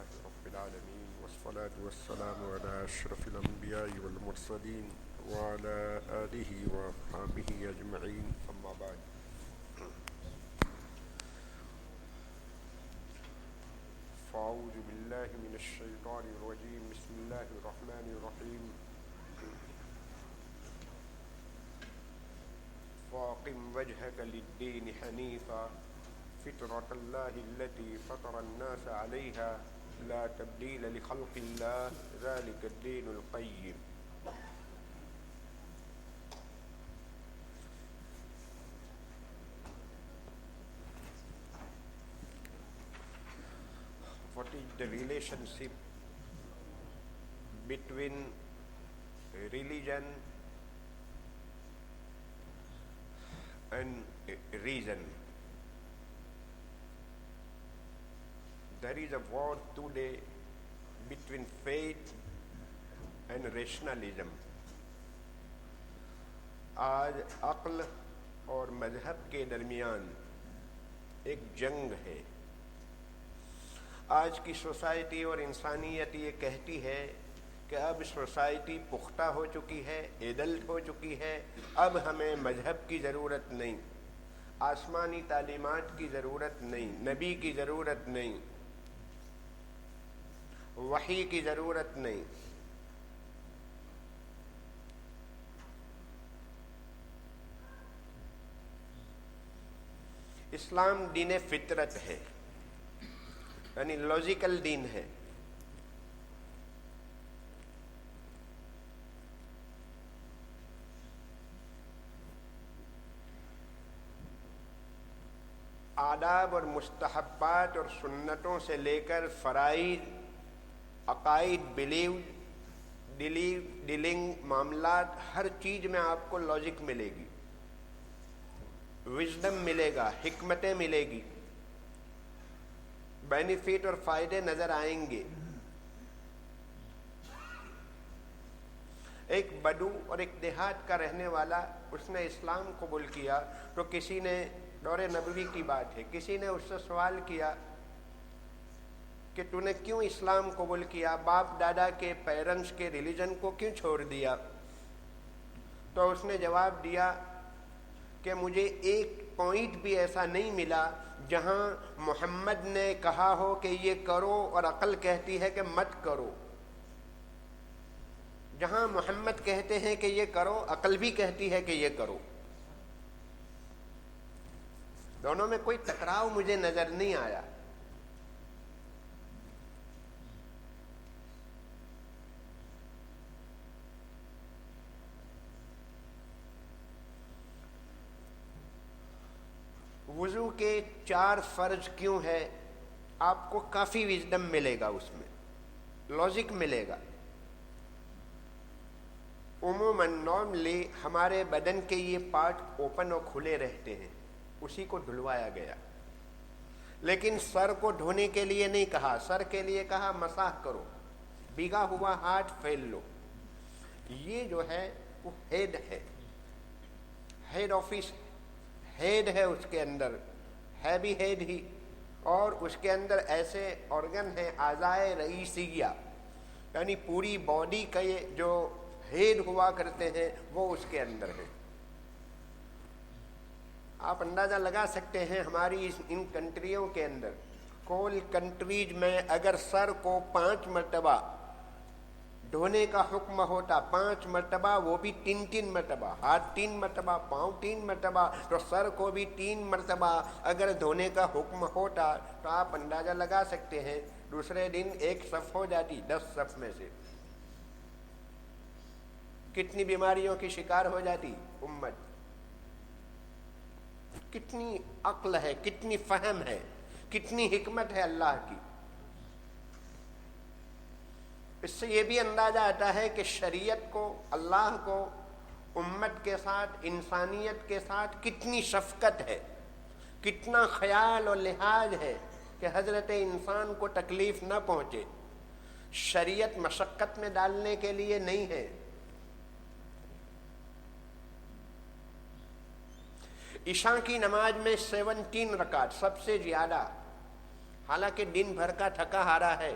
لله رب العالمين والصلاة والسلام على أشرف الأنبياء والمرسلين وعلى آله وصحبه أجمعين أما بعد فأعوذ بالله من الشيطان الرجيم بسم الله الرحمن الرحيم فأقم وجهك للدين حنيفا فطرة الله التي فطر الناس عليها لا تبديل لخلق الله ذلك الدين القيم. What is the relationship between religion and reason? There is a war today between faith and rationalism. آج عقل اور مذہب کے درمیان ایک جنگ ہے. آج کی سوسائٹی اور انسانیت یہ کہتی ہے کہ اب سوسائٹی پختہ ہو چکی ہے، ایڈلٹ ہو چکی ہے، اب ہمیں مذہب کی ضرورت نہیں، آسمانی تعلیمات کی ضرورت نہیں، نبی کی ضرورت نہیں، وحی کی ضرورت نہیں. اسلام دین فطرت ہے، یعنی لاجیکل دین ہے. آداب اور مستحبات اور سنتوں سے لے کر فرائض، عقائد، ڈیلنگ معاملات، ہر چیز میں آپ کو لاجک ملے گی، وژڈم ملے گا، حکمتیں ملے گی، بینیفٹ اور فائدے نظر آئیں گے. ایک بدو اور ایک دیہات کا رہنے والا، اس نے اسلام قبول کیا تو کسی نے، دور نبوی کی بات ہے، کسی نے اس سے سوال کیا کہ تو نے کیوں اسلام قبول کیا، باپ دادا کے، پیرنٹس کے ریلیجن کو کیوں چھوڑ دیا؟ تو اس نے جواب دیا کہ مجھے ایک پوائنٹ بھی ایسا نہیں ملا جہاں محمد نے کہا ہو کہ یہ کرو اور عقل کہتی ہے کہ مت کرو. جہاں محمد کہتے ہیں کہ یہ کرو، عقل بھی کہتی ہے کہ یہ کرو. دونوں میں کوئی ٹکراؤ مجھے نظر نہیں آیا. وضو کے 4 فرض کیوں ہے؟ آپ کو کافی وژڈم ملے گا، اس میں لاجک ملے گا. عموماً نارملی ہمارے بدن کے یہ پارٹ اوپن اور کھلے رہتے ہیں، اسی کو دھلوایا گیا. لیکن سر کو دھونے کے لیے نہیں کہا، سر کے لیے کہا مساح کرو، بھیگا ہوا ہاتھ پھیل لو. یہ جو ہے وہ ہیڈ ہے، ہیڈ آفس، ہیڈ ہے اس کے اندر، ہے بھی ہیڈ ہی، اور اس کے اندر ایسے آرگن ہیں اعضائے رئیسیہ، یعنی پوری باڈی کا یہ جو ہیڈ ہوا کرتے ہیں وہ اس کے اندر ہے. آپ اندازہ لگا سکتے ہیں ہماری ان کنٹریوں کے اندر، کول کنٹریز میں اگر سر کو 5 مرتبہ دھونے کا حکم ہوتا، 5 مرتبہ، وہ بھی 3 مرتبہ، ہاتھ 3 مرتبہ، پاؤں 3 مرتبہ، تو سر کو بھی 3 مرتبہ اگر دھونے کا حکم ہوتا تو آپ اندازہ لگا سکتے ہیں دوسرے دن ایک صف ہو جاتی 10 صف میں سے. کتنی بیماریوں کی شکار ہو جاتی امت. کتنی عقل ہے، کتنی فہم ہے، کتنی حکمت ہے اللہ کی. اس سے یہ بھی اندازہ آتا ہے کہ شریعت کو، اللہ کو امت کے ساتھ، انسانیت کے ساتھ کتنی شفقت ہے، کتنا خیال اور لحاظ ہے کہ حضرت انسان کو تکلیف نہ پہنچے. شریعت مشقت میں ڈالنے کے لیے نہیں ہے. عشاء کی نماز میں 17 رکعت سب سے زیادہ، حالانکہ دن بھر کا تھکا ہارا ہے،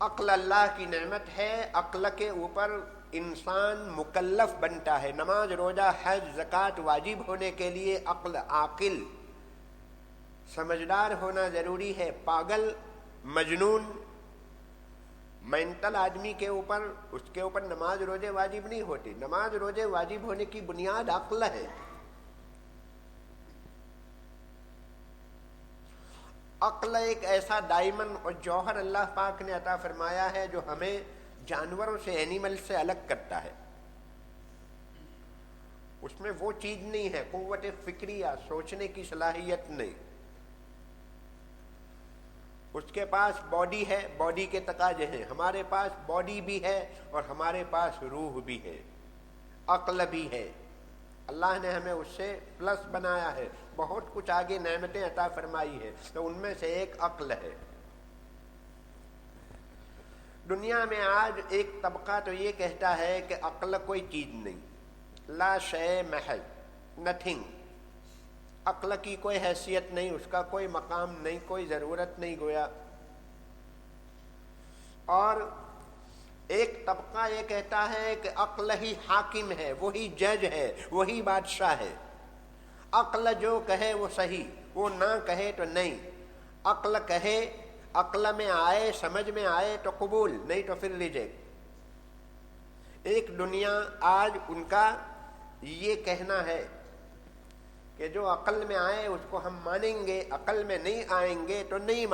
عقل اللہ کی نعمت ہے، عقل کے اوپر انسان مکلف بنتا ہے. نماز روزہ حج زکوٰۃ واجب ہونے کے لیے عقل عاقل سمجھدار ہونا ضروری ہے. پاگل مجنون مینٹل آدمی کے اوپر اس کے اوپر نماز روزے واجب نہیں ہوتی. نماز روزے واجب ہونے کی بنیاد عقل ہے. عقل ایک ایسا ڈائمنڈ اور جوہر اللہ پاک نے عطا فرمایا ہے جو ہمیں جانوروں سے اینیمل سے الگ کرتا ہے. اس میں وہ چیز نہیں ہے، قوت فکریہ، سوچنے کی صلاحیت نہیں. اس کے پاس باڈی ہے، باڈی کے تقاضے ہیں. ہمارے پاس باڈی بھی ہے اور ہمارے پاس روح بھی ہے، عقل بھی ہے. اللہ نے ہمیں اس سے پلس بنایا ہے، بہت کچھ آگے نعمتیں عطا فرمائی ہے، تو ان میں سے ایک عقل ہے. دنیا میں آج ایک طبقہ تو یہ کہتا ہے کہ عقل کوئی چیز نہیں، لا شے محض، نتھنگ. عقل کی کوئی حیثیت نہیں، اس کا کوئی مقام نہیں، کوئی ضرورت نہیں گویا. اور ایک طبقہ یہ کہتا ہے کہ عقل ہی حاکم ہے، وہی جج ہے، وہی بادشاہ ہے. عقل جو کہے وہ صحیح، وہ نہ کہے تو نہیں. عقل کہے، عقل میں آئے، سمجھ میں آئے تو قبول، نہیں تو پھر ریجیکٹ. ایک دنیا آج ان کا یہ کہنا ہے کہ جو عقل میں آئے اس کو ہم مانیں گے، عقل میں نہیں آئیں گے تو نہیں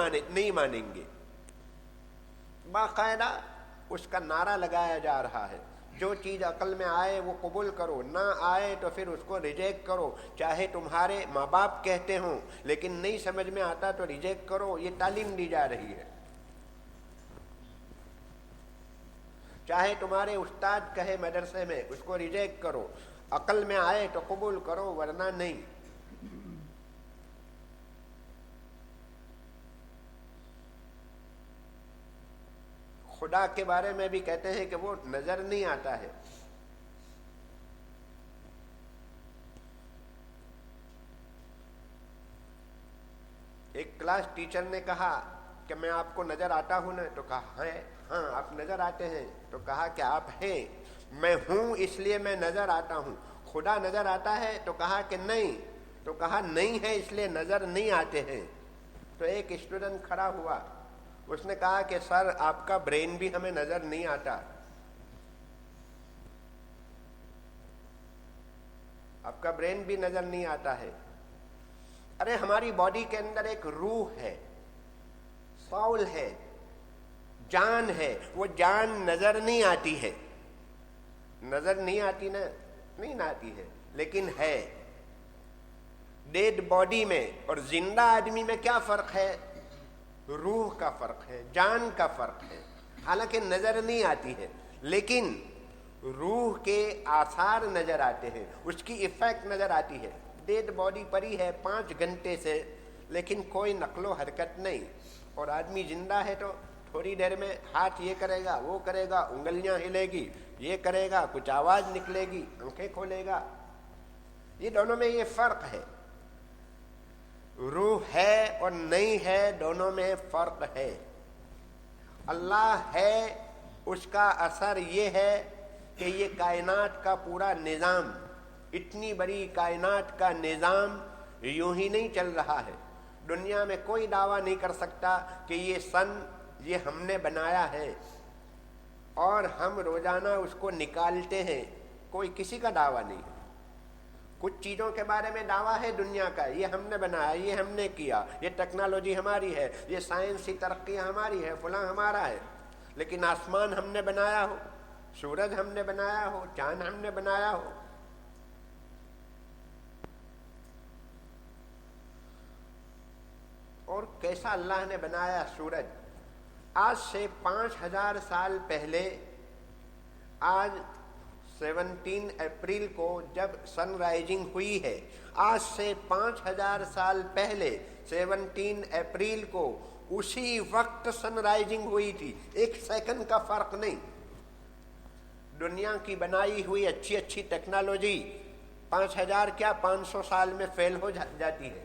مانیں گے. باقاعدہ اس کا نعرہ لگایا جا رہا ہے، جو چیز عقل میں آئے وہ قبول کرو، نہ آئے تو پھر اس کو ریجیکٹ کرو. چاہے تمہارے ماں باپ کہتے ہوں لیکن نہیں سمجھ میں آتا تو ریجیکٹ کرو. یہ تعلیم دی جا رہی ہے. چاہے تمہارے استاد کہے مدرسے میں، اس کو ریجیکٹ کرو. عقل میں آئے تو قبول کرو ورنہ نہیں. خدا کے بارے میں بھی کہتے ہیں کہ وہ نظر نہیں آتا ہے. ایک کلاس ٹیچر نے کہا کہ میں آپ کو نظر آتا ہوں نا، تو کہا ہے ہاں آپ نظر آتے ہیں. تو کہا کہ آپ ہیں، میں ہوں اس لیے میں نظر آتا ہوں. خدا نظر آتا ہے؟ تو کہا کہ نہیں. تو کہا نہیں ہے اس لیے نظر نہیں آتے ہیں. تو ایک اسٹوڈنٹ کھڑا ہوا، اس نے کہا کہ سر آپ کا برین بھی ہمیں نظر نہیں آتا. آپ کا برین بھی نظر نہیں آتا ہے. ارے ہماری باڈی کے اندر ایک روح ہے، سول ہے، جان ہے. وہ جان نظر نہیں آتی ہے، نظر نہیں آتی نا، نہیں آتی ہے لیکن ہے. ڈیڈ باڈی میں اور زندہ آدمی میں کیا فرق ہے؟ روح کا فرق ہے، جان کا فرق ہے. حالانکہ نظر نہیں آتی ہے لیکن روح کے آثار نظر آتے ہیں، اس کی ایفیکٹ نظر آتی ہے. ڈیڈ باڈی پڑی ہے 5 گھنٹے سے لیکن کوئی نقل و حرکت نہیں. اور آدمی زندہ ہے تو تھوڑی دیر میں ہاتھ یہ کرے گا، وہ کرے گا، انگلیاں ہلے گی، یہ کرے گا، کچھ آواز نکلے گی، آنکھیں کھولے گا. یہ دونوں میں یہ فرق ہے. روح ہے اور نہیں ہے، دونوں میں فرق ہے. اللہ ہے، اس کا اثر یہ ہے کہ یہ کائنات کا پورا نظام، اتنی بڑی کائنات کا نظام یوں ہی نہیں چل رہا ہے. دنیا میں کوئی دعویٰ نہیں کر سکتا کہ یہ سن یہ ہم نے بنایا ہے اور ہم روزانہ اس کو نکالتے ہیں. کوئی کسی کا دعویٰ نہیں. کچھ چیزوں کے بارے میں دعویٰ ہے دنیا کا، یہ ہم نے بنایا، یہ ہم نے کیا، یہ ٹیکنالوجی ہماری ہے، یہ سائنسی ترقیاں ہماری ہے، فلاں ہمارا ہے. لیکن آسمان ہم نے بنایا ہو، سورج ہم نے بنایا ہو، چاند ہم نے بنایا ہو. اور کیسا اللہ نے بنایا سورج. آج سے 5000 سال پہلے، آج 17 اپریل کو جب سن رائزنگ ہوئی ہے، آج سے 5000 سال پہلے 17 اپریل کو اسی وقت سن رائزنگ ہوئی تھی. 1 سیکنڈ کا فرق نہیں. دنیا کی بنائی ہوئی اچھی اچھی ٹیکنالوجی 5000 کیا 500 سال میں فیل ہو جاتی ہے.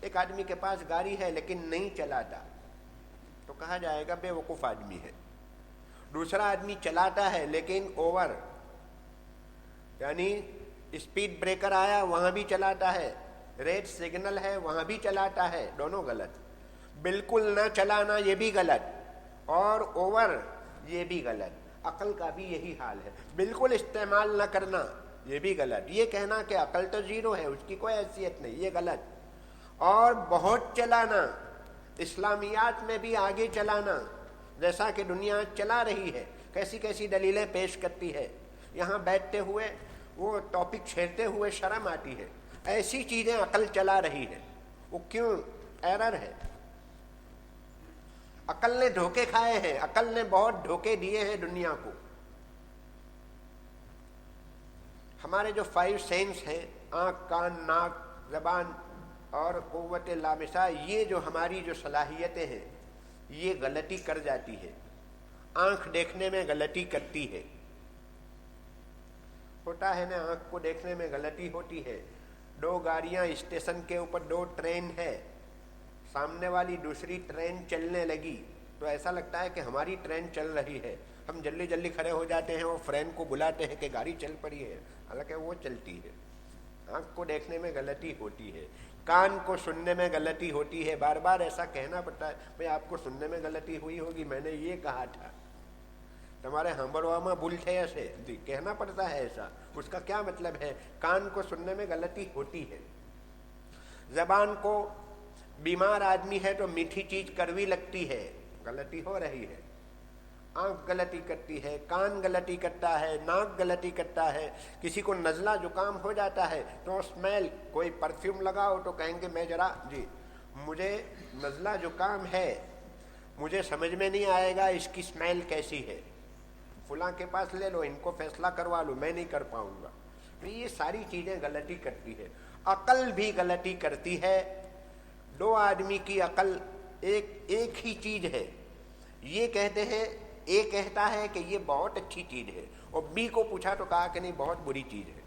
ایک آدمی کے پاس گاڑی ہے لیکن نہیں چلاتا تو کہا جائے گا بے وقوف آدمی ہے. دوسرا آدمی چلاتا ہے لیکن اوور، یعنی اسپیڈ بریکر آیا وہاں بھی چلاتا ہے، ریڈ سگنل ہے وہاں بھی چلاتا ہے، دونوں غلط. بالکل نہ چلانا یہ بھی غلط، اور اوور یہ بھی غلط. عقل کا بھی یہی حال ہے، بالکل استعمال نہ کرنا یہ بھی غلط. یہ کہنا کہ عقل تو زیرو ہے، اس کی کوئی حیثیت نہیں، یہ غلط. اور بہت چلانا، اسلامیات میں بھی آگے چلانا، جیسا کہ دنیا چلا رہی ہے، کیسی کیسی دلیلیں پیش کرتی ہے. یہاں بیٹھتے ہوئے وہ ٹاپک چھیڑتے ہوئے شرم آتی ہے. ایسی چیزیں عقل چلا رہی ہے، وہ کیوں؟ ایرر ہے. عقل نے دھوکے کھائے ہیں، عقل نے بہت دھوکے دیے ہیں دنیا کو. ہمارے جو 5 سینس ہیں، آنکھ، کان، ناک، زبان اور قوت لامسہ، یہ جو ہماری جو صلاحیتیں ہیں یہ غلطی کر جاتی ہے. آنکھ دیکھنے میں غلطی کرتی ہے، ہوتا ہے نا، آنکھ کو دیکھنے میں غلطی ہوتی ہے. 2 گاڑیاں اسٹیشن کے اوپر، 2 ٹرین ہے، سامنے والی دوسری ٹرین چلنے لگی تو ایسا لگتا ہے کہ ہماری ٹرین چل رہی ہے. ہم جلدی جلدی کھڑے ہو جاتے ہیں اور فرینڈ کو بلاتے ہیں کہ گاڑی چل پڑی ہے، حالانکہ وہ چلتی ہے. آنکھ کو دیکھنے میں غلطی ہوتی ہے، کان کو سننے میں غلطی ہوتی ہے. بار بار ایسا کہنا پڑتا ہے، بھئی آپ کو سننے میں غلطی ہوئی ہوگی، میں نے یہ کہا تھا. تمہارے ہمبرواما بولتے ایسے کہنا پڑتا ہے ایسا، اس کا کیا مطلب ہے؟ کان کو سننے میں غلطی ہوتی ہے. زبان کو، بیمار آدمی ہے تو میٹھی چیز کڑوی لگتی ہے، غلطی ہو رہی ہے. آنکھ غلطی کرتی ہے، کان غلطی کرتا ہے، ناک غلطی کرتا ہے. کسی کو نزلہ زکام ہو جاتا ہے تو اسمیل، کوئی پرفیوم لگاؤ تو کہیں گے میں ذرا جی مجھے نزلہ زکام ہے، مجھے سمجھ میں نہیں آئے گا اس کی اسمیل کیسی ہے، فلاں کے پاس لے لو، ان کو فیصلہ کروا لو، میں نہیں کر پاؤں گا. یہ ساری چیزیں غلطی کرتی ہے. عقل بھی غلطی کرتی ہے. 2 آدمی کی عقل ایک ہی چیز ہے، یہ کہتے ہیں، اے کہتا ہے کہ یہ بہت اچھی چیز ہے، اور بی کو پوچھا تو کہا کہ نہیں بہت بری چیز ہے.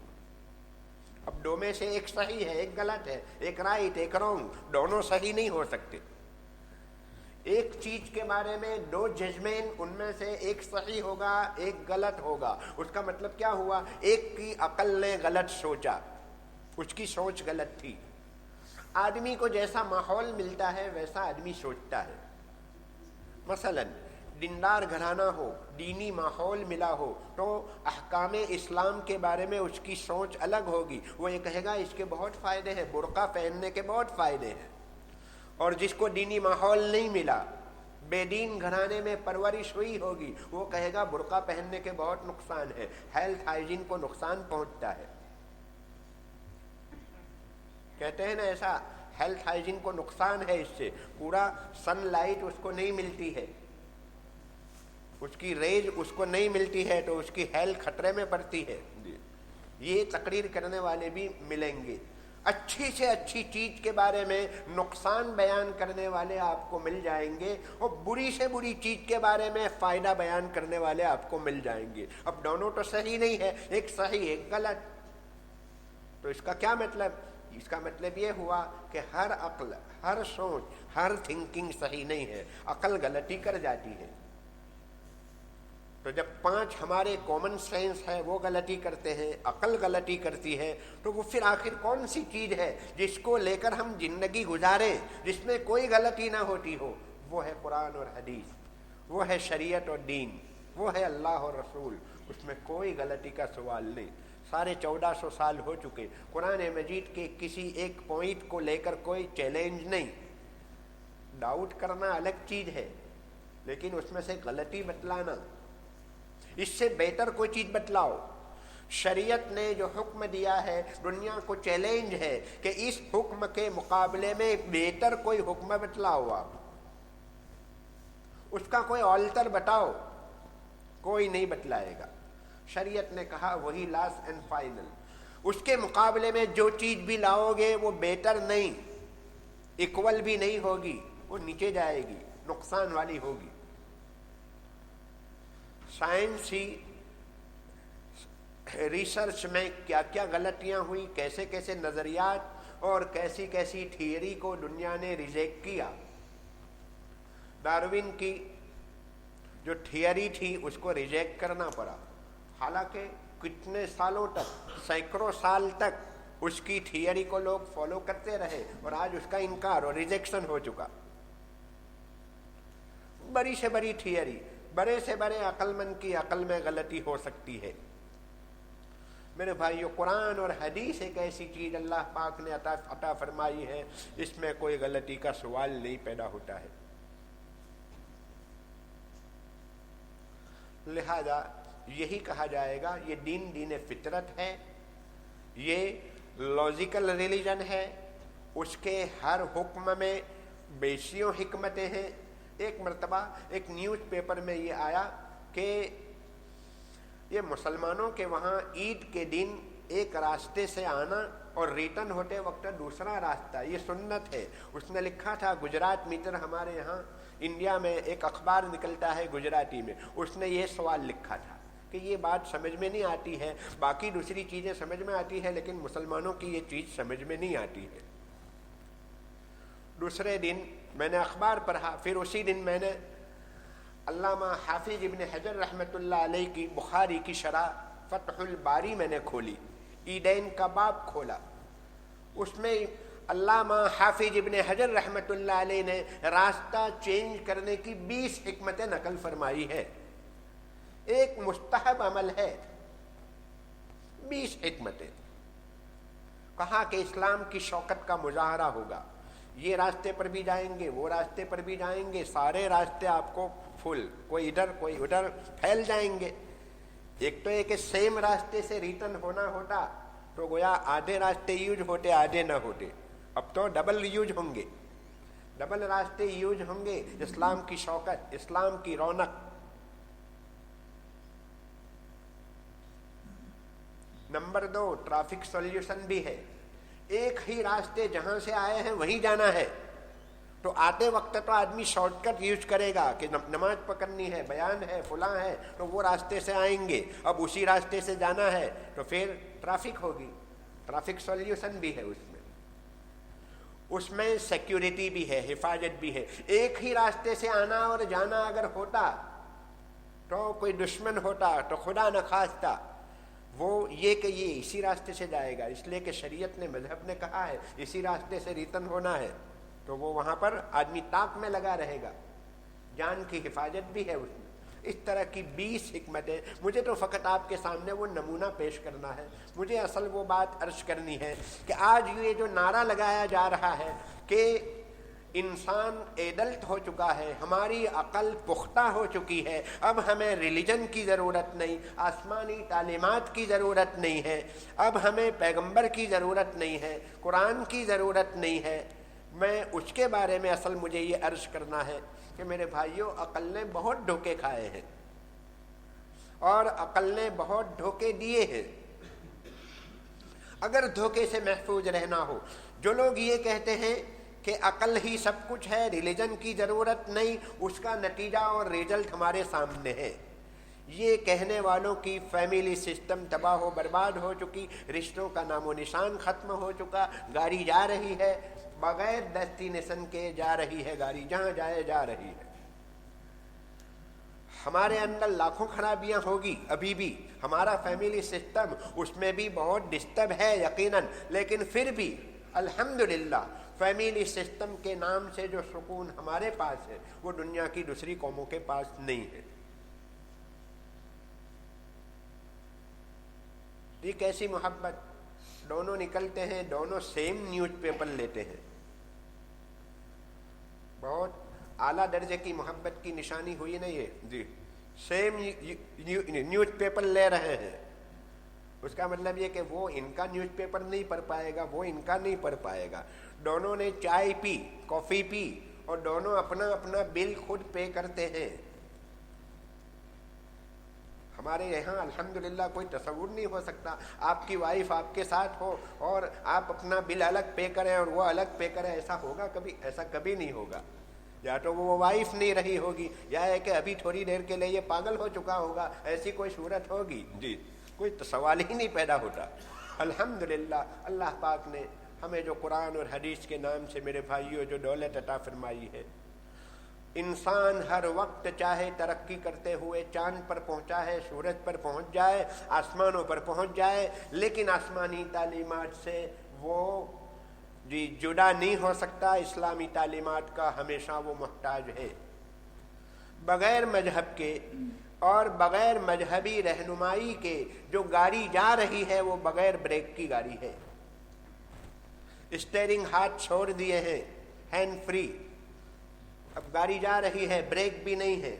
اب 2 میں سے ایک صحیح ہے، ایک غلط ہے، ایک رائٹ ایک رانگ، دونوں صحیح نہیں ہو سکتے. ایک چیز کے بارے میں 2 ججمنٹ، ان میں سے ایک صحیح ہوگا ایک غلط ہوگا. اس کا مطلب کیا ہوا؟ ایک کی عقل نے غلط سوچا، اس کی سوچ غلط تھی. آدمی کو جیسا ماحول ملتا ہے ویسا آدمی سوچتا ہے. مثلا دیندار گھرانہ ہو، دینی ماحول ملا ہو تو احکام اسلام کے بارے میں اس کی سوچ الگ ہوگی. وہ یہ کہے گا اس کے بہت فائدے ہیں، برقع پہننے کے بہت فائدے ہیں. اور جس کو دینی ماحول نہیں ملا، بے دین گھرانے میں پرورش ہوئی ہوگی، وہ کہے گا برقع پہننے کے بہت نقصان ہے، ہیلتھ ہائیجین کو نقصان پہنچتا ہے. کہتے ہیں نا ایسا، ہیلتھ ہائیجین کو نقصان ہے، اس سے پورا سن لائٹ اس کو نہیں ملتی ہے، اس کی ریز اس کو نہیں ملتی ہے تو اس کی ہیلتھ خطرے میں پڑتی ہے. یہ تقریر کرنے والے بھی ملیں گے. اچھی سے اچھی چیز کے بارے میں نقصان بیان کرنے والے آپ کو مل جائیں گے، اور بری سے بری چیز کے بارے میں فائدہ بیان کرنے والے آپ کو مل جائیں گے. اب دونوں تو صحیح نہیں ہے، ایک صحیح ایک غلط. تو اس کا کیا مطلب؟ اس کا مطلب یہ ہوا کہ ہر عقل، ہر سوچ، ہر تھنکنگ صحیح نہیں ہے، عقل غلطی کر جاتی ہے. تو جب 5 ہمارے کامن سینس ہے وہ غلطی کرتے ہیں، عقل غلطی کرتی ہے، تو وہ پھر آخر کون سی چیز ہے جس کو لے کر ہم زندگی گزاریں، جس میں کوئی غلطی نہ ہوتی ہو؟ وہ ہے قرآن اور حدیث، وہ ہے شریعت اور دین، وہ ہے اللہ اور رسول. اس میں کوئی غلطی کا سوال نہیں. 1450 سال ہو چکے، قرآن مجید کے کسی ایک پوائنٹ کو لے کر کوئی چیلنج نہیں. ڈاؤٹ کرنا الگ چیز ہے، لیکن اس میں سے غلطی بتلانا، اس سے بہتر کوئی چیز بتلاؤ. شریعت نے جو حکم دیا ہے، دنیا کو چیلنج ہے کہ اس حکم کے مقابلے میں بہتر کوئی حکم بتلاؤ. آپ اس کا کوئی آلٹر بتاؤ، کوئی نہیں بتلائے گا. شریعت نے کہا وہی لاسٹ اینڈ فائنل. اس کے مقابلے میں جو چیز بھی لاؤ گے وہ بہتر نہیں، ایکول بھی نہیں ہوگی، وہ نیچے جائے گی، نقصان والی ہوگی. سائنسی ریسرچ میں کیا کیا غلطیاں ہوئی، کیسے کیسے نظریات اور کیسی کیسی تھیوری کو دنیا نے ریجیکٹ کیا. ڈارون کی جو تھیوری تھی اس کو ریجیکٹ کرنا پڑا، حالانکہ کتنے سالوں تک، سینکڑوں سال تک اس کی تھیوری کو لوگ فالو کرتے رہے، اور آج اس کا انکار اور ریجیکشن ہو چکا. بڑی سے بڑی تھیوری، بڑے سے بڑے عقل مند کی عقل میں غلطی ہو سکتی ہے. میرے بھائیو، قرآن اور حدیث ایک ایسی چیز اللہ پاک نے عطا فرمائی ہے، اس میں کوئی غلطی کا سوال نہیں پیدا ہوتا ہے. لہذا یہی کہا جائے گا یہ دین فطرت ہے، یہ لاجیکل ریلیجن ہے، اس کے ہر حکم میں بیشیوں حکمتیں ہیں. ایک مرتبہ ایک نیوز پیپر میں یہ آیا کہ یہ مسلمانوں کے وہاں عید کے دن ایک راستے سے آنا اور ریٹرن ہوتے وقت دوسرا راستہ، یہ سنت ہے. اس نے لکھا تھا، گجرات میٹر ہمارے یہاں انڈیا میں ایک اخبار نکلتا ہے گجراتی میں، اس نے یہ سوال لکھا تھا کہ یہ بات سمجھ میں نہیں آتی ہے، باقی دوسری چیزیں سمجھ میں آتی ہے لیکن مسلمانوں کی یہ چیز سمجھ میں نہیں آتی ہے. دوسرے دن میں نے اخبار پڑھا، پھر اسی دن میں نے علامہ حافظ ابن حجر رحمۃ اللہ علیہ کی بخاری کی شرح فتح الباری میں نے کھولی، عیدین کا باب کھولا. اس میں علامہ حافظ ابن حجر رحمۃ اللہ علیہ نے راستہ چینج کرنے کی 20 حکمتیں نقل فرمائی ہے. ایک مستحب عمل ہے، 20 حکمتیں. کہا کہ اسلام کی شوکت کا مظاہرہ ہوگا، یہ راستے پر بھی جائیں گے، وہ راستے پر بھی جائیں گے، سارے راستے آپ کو فل، کوئی ادھر کوئی ادھر پھیل جائیں گے. ایک تو ایک سیم راستے سے ریٹرن ہونا ہوتا تو گویا آدھے راستے یوز ہوتے، آدھے نہ ہوتے. اب تو ڈبل یوز ہوں گے، ڈبل راستے یوز ہوں گے. اسلام کی شوکت، اسلام کی رونق. نمبر 2، ٹریفک سولوشن بھی ہے. ایک ہی راستے جہاں سے آئے ہیں وہیں جانا ہے تو آتے وقت تو آدمی شارٹ کٹ یوز کرے گا کہ نماز پکڑنی ہے، بیان ہے، فلاں ہے، تو وہ راستے سے آئیں گے. اب اسی راستے سے جانا ہے تو پھر ٹریفک ہوگی. ٹریفک سولوشن بھی ہے اس میں سیکیورٹی بھی ہے، حفاظت بھی ہے. ایک ہی راستے سے آنا اور جانا اگر ہوتا تو کوئی دشمن ہوتا تو خدا نخواستہ وہ یہ کہ یہ اسی راستے سے جائے گا، اس لیے کہ شریعت نے، مذہب نے کہا ہے اسی راستے سے ریٹرن ہونا ہے، تو وہ وہاں پر آدمی طاق میں لگا رہے گا. جان کی حفاظت بھی ہے اس میں. اس طرح کی 20 حکمتیں. مجھے تو فقط آپ کے سامنے وہ نمونہ پیش کرنا ہے. مجھے اصل وہ بات عرض کرنی ہے کہ آج یہ جو نعرہ لگایا جا رہا ہے کہ انسان ایڈلٹ ہو چکا ہے، ہماری عقل پختہ ہو چکی ہے، اب ہمیں ریلیجن کی ضرورت نہیں، آسمانی تعلیمات کی ضرورت نہیں ہے، اب ہمیں پیغمبر کی ضرورت نہیں ہے، قرآن کی ضرورت نہیں ہے. میں اس کے بارے میں اصل مجھے یہ عرض کرنا ہے کہ میرے بھائیوں، عقل نے بہت دھوکے کھائے ہیں اور عقل نے بہت دھوکے دیے ہیں. اگر دھوکے سے محفوظ رہنا ہو، جو لوگ یہ کہتے ہیں کہ عقل ہی سب کچھ ہے، ریلیجن کی ضرورت نہیں، اس کا نتیجہ اور ریزلٹ ہمارے سامنے ہے. یہ کہنے والوں کی فیملی سسٹم تباہ و برباد ہو چکی، رشتوں کا نام و نشان ختم ہو چکا. گاڑی جا رہی ہے بغیر ڈیسٹینیشن کے، جا رہی ہے گاڑی، جہاں جائے جا رہی ہے. ہمارے اندر لاکھوں خرابیاں ہوگی ابھی بھی، ہمارا فیملی سسٹم اس میں بھی بہت ڈسٹرب ہے یقیناً، لیکن پھر بھی الحمدللہ فیملی سسٹم کے نام سے جو سکون ہمارے پاس ہے وہ دنیا کی دوسری قوموں کے پاس نہیں ہے. یہ کیسی محبت، دونوں نکلتے ہیں، دونوں سیم نیوز پیپر لیتے ہیں. بہت اعلیٰ درجے کی محبت کی نشانی ہوئی نا یہ جی. سیم نیوز پیپر لے رہے ہیں، اس کا مطلب یہ کہ وہ ان کا نیوز پیپر نہیں پڑھ پائے گا، وہ ان کا نہیں پڑھ پائے گا. دونوں نے چائے پی، کافی پی، اور دونوں اپنا اپنا بل خود پے کرتے ہیں. ہمارے یہاں الحمدللہ کوئی تصور نہیں ہو سکتا آپ کی وائف آپ کے ساتھ ہو اور آپ اپنا بل الگ پے کریں اور وہ الگ پے کریں. ایسا ہوگا کبھی؟ ایسا کبھی نہیں ہوگا. یا تو وہ وائف نہیں رہی ہوگی، یا ہے کہ ابھی تھوڑی دیر کے لیے یہ پاگل ہو چکا ہوگا. ایسی کوئی صورت ہوگی؟ جی کوئی سوال ہی نہیں پیدا ہوتا. الحمدللہ اللہ پاک نے ہمیں جو قرآن اور حدیث کے نام سے میرے بھائیوں جو دولت عطا فرمائی ہے، انسان ہر وقت چاہے ترقی کرتے ہوئے چاند پر پہنچا ہے، سورج پر پہنچ جائے، آسمانوں پر پہنچ جائے، لیکن آسمانی تعلیمات سے وہ جدا نہیں ہو سکتا۔ اسلامی تعلیمات کا ہمیشہ وہ محتاج ہے۔ بغیر مذہب کے اور بغیر مذہبی رہنمائی کے جو گاڑی جا رہی ہے وہ بغیر بریک کی گاڑی ہے۔ اسٹیئرنگ ہاتھ چھوڑ دیے ہیں، ہینڈ فری، اب گاڑی جا رہی ہے، بریک بھی نہیں ہے۔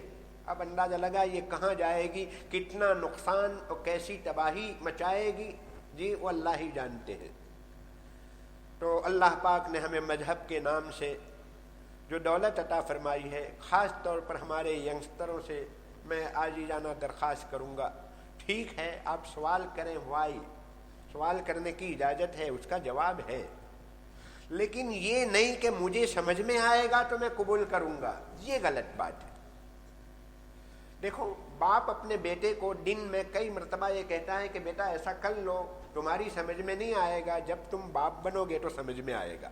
اب اندازہ لگا یہ کہاں جائے گی، کتنا نقصان اور کیسی تباہی مچائے گی، جی وہ اللہ ہی جانتے ہیں۔ تو اللہ پاک نے ہمیں مذہب کے نام سے جو دولت عطا فرمائی ہے، خاص طور پر ہمارے ینگسٹروں سے میں عاجزانہ درخواست کروں گا، ٹھیک ہے آپ سوال کریں، وائی سوال کرنے کی اجازت ہے، اس کا جواب ہے، لیکن یہ نہیں کہ مجھے سمجھ میں آئے گا تو میں قبول کروں گا، یہ غلط بات ہے۔ دیکھو باپ اپنے بیٹے کو دن میں کئی مرتبہ یہ کہتا ہے کہ بیٹا ایسا کر لو، تمہاری سمجھ میں نہیں آئے گا، جب تم باپ بنو گے تو سمجھ میں آئے گا۔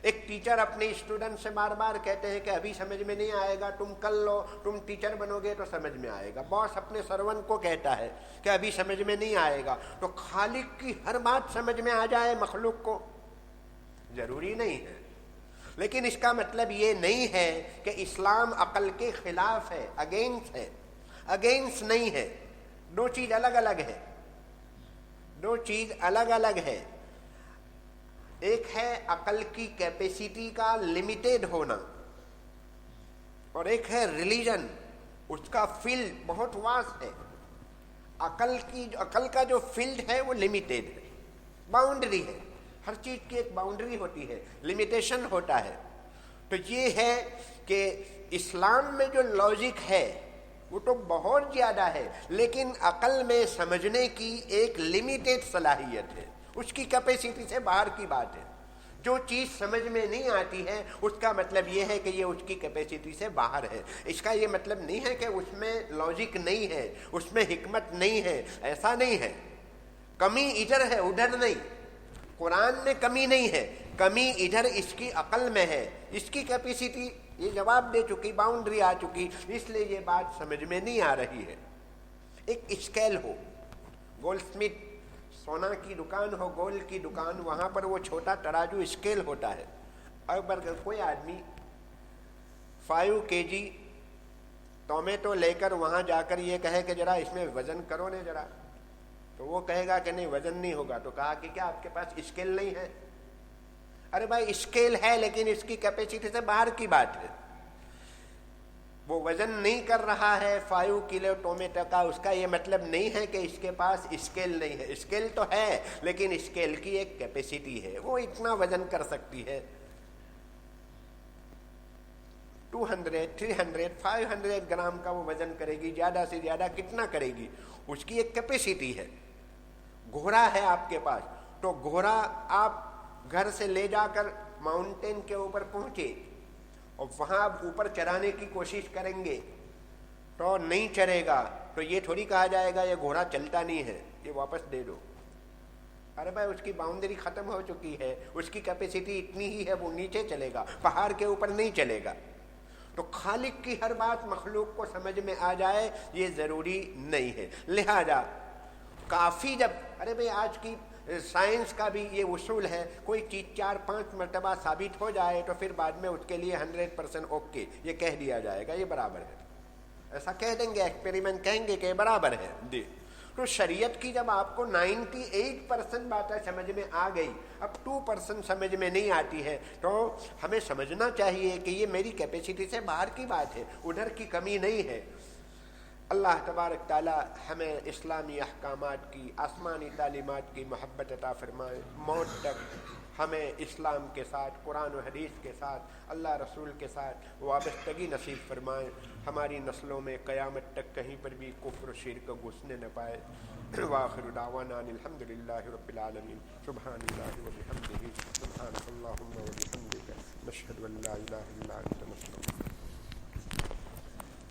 ایک ٹیچر اپنے اسٹوڈنٹ سے بار بار کہتے ہیں کہ ابھی سمجھ میں نہیں آئے گا، تم کر لو، تم ٹیچر بنو گے تو سمجھ میں آئے گا۔ باس اپنے سرونٹ کو کہتا ہے کہ ابھی سمجھ میں نہیں آئے گا۔ تو خالق کی ہر بات سمجھ میں آ جائے مخلوق کو ضروری نہیں ہے، لیکن اس کا مطلب یہ نہیں ہے کہ اسلام عقل کے خلاف ہے، اگینسٹ ہے، اگینسٹ نہیں ہے۔ دو چیز الگ الگ ہے، دو چیز الگ الگ ہے۔ ایک ہے عقل کی کیپیسٹی کا لمیٹیڈ ہونا، اور ایک ہے ریلیجن، اس کا فیلڈ بہت واسٹ ہے۔ عقل کا جو فیلڈ ہے وہ لمیٹیڈ ہے، باؤنڈری ہے، ہر چیز کی ایک باؤنڈری ہوتی ہے، لمیٹیشن ہوتا ہے۔ تو یہ ہے کہ اسلام میں جو لاجک ہے وہ تو بہت زیادہ ہے، لیکن عقل میں سمجھنے کی ایک لمیٹیڈ صلاحیت ہے، اس کی کیپیسٹی سے باہر کی بات ہے۔ جو چیز سمجھ میں نہیں آتی ہے اس کا مطلب یہ ہے کہ یہ اس کی کیپیسٹی سے باہر ہے۔ اس کا یہ مطلب نہیں ہے کہ اس میں لاجک نہیں ہے، اس میں حکمت نہیں ہے، ایسا نہیں ہے۔ کمی ادھر ہے ادھر نہیں، قرآن میں کمی نہیں ہے، کمی ادھر اس کی عقل میں ہے، اس کی کیپیسٹی یہ جواب دے چکی، باؤنڈری آ چکی، اس لیے یہ بات سمجھ میں نہیں آ رہی ہے۔ ایک اسکیل ہو، گولڈ سمتھ سونا کی دکان ہو، گولڈ کی دکان، وہاں پر وہ چھوٹا ترازو اسکیل ہوتا ہے۔ اگر کوئی آدمی 5 kg ٹومیٹو لے کر وہاں جا کر یہ کہے کہ ذرا اس میں وزن کرو نے ذرا، تو وہ کہے گا کہ نہیں وزن نہیں ہوگا۔ تو کہا کہ کیا آپ کے پاس اسکیل نہیں ہے؟ ارے بھائی اسکیل ہے لیکن اس کی کیپیسٹی سے باہر کی بات ہے، وہ وزن نہیں کر رہا ہے 5 کلو ٹومیٹو کا، اس کا یہ مطلب نہیں ہے کہ اس کے پاس اسکیل نہیں ہے، اسکیل تو ہے لیکن اسکیل کی ایک کیپیسٹی ہے، وہ اتنا وزن کر سکتی ہے، 200 300 500 گرام کا وہ وزن کرے گی، زیادہ سے زیادہ کتنا کرے گی، اس کی ایک کیپیسٹی ہے۔ گھوڑا ہے آپ کے پاس، تو گھوڑا آپ گھر سے لے جا کر ماؤنٹین کے اوپر پہنچے اور وہاں اوپر چڑھانے کی کوشش کریں گے تو نہیں چڑھے گا، تو یہ تھوڑی کہا جائے گا یہ گھوڑا چلتا نہیں ہے، یہ واپس دے دو۔ ارے بھائی اس کی باؤنڈری ختم ہو چکی ہے، اس کی کیپیسٹی اتنی ہی ہے، وہ نیچے چلے گا، پہاڑ کے اوپر نہیں چلے گا۔ تو خالق کی ہر بات مخلوق کو سمجھ میں آ جائے یہ ضروری نہیں ہے، لہذا کافی جب ارے بھائی آج کی سائنس کا بھی یہ اصول ہے، کوئی چیز 4-5 مرتبہ ثابت ہو جائے تو پھر بعد میں اس کے لیے 100% اوکے یہ کہہ دیا جائے گا یہ برابر ہے، ایسا کہہ دیں گے، ایکسپیریمنٹ کہیں گے کہ یہ برابر ہے جی۔ تو شریعت کی جب آپ کو 98% باتیں سمجھ میں آ گئی، اب 2% سمجھ میں نہیں آتی ہے، تو ہمیں سمجھنا چاہیے کہ یہ میری کیپیسٹی سے باہر کی بات ہے، ادھر کی کمی نہیں ہے۔ اللہ تبارک تعالی ہمیں اسلامی احکامات کی، آسمانی تعلیمات کی محبت عطا فرمائے، موت تک ہمیں اسلام کے ساتھ، قرآن و حدیث کے ساتھ، اللہ رسول کے ساتھ وابستگی نصیب فرمائے، ہماری نسلوں میں قیامت تک کہیں پر بھی کفر و شرک گھسنے نہ پائے۔ وآخر دعوانا ان الحمد للہ رب العالمین۔ سبحان اللہ و بحمدہ، سبحانک اللہم و بحمدک، نشہد ان لا الہ الا انت، نستغفرک۔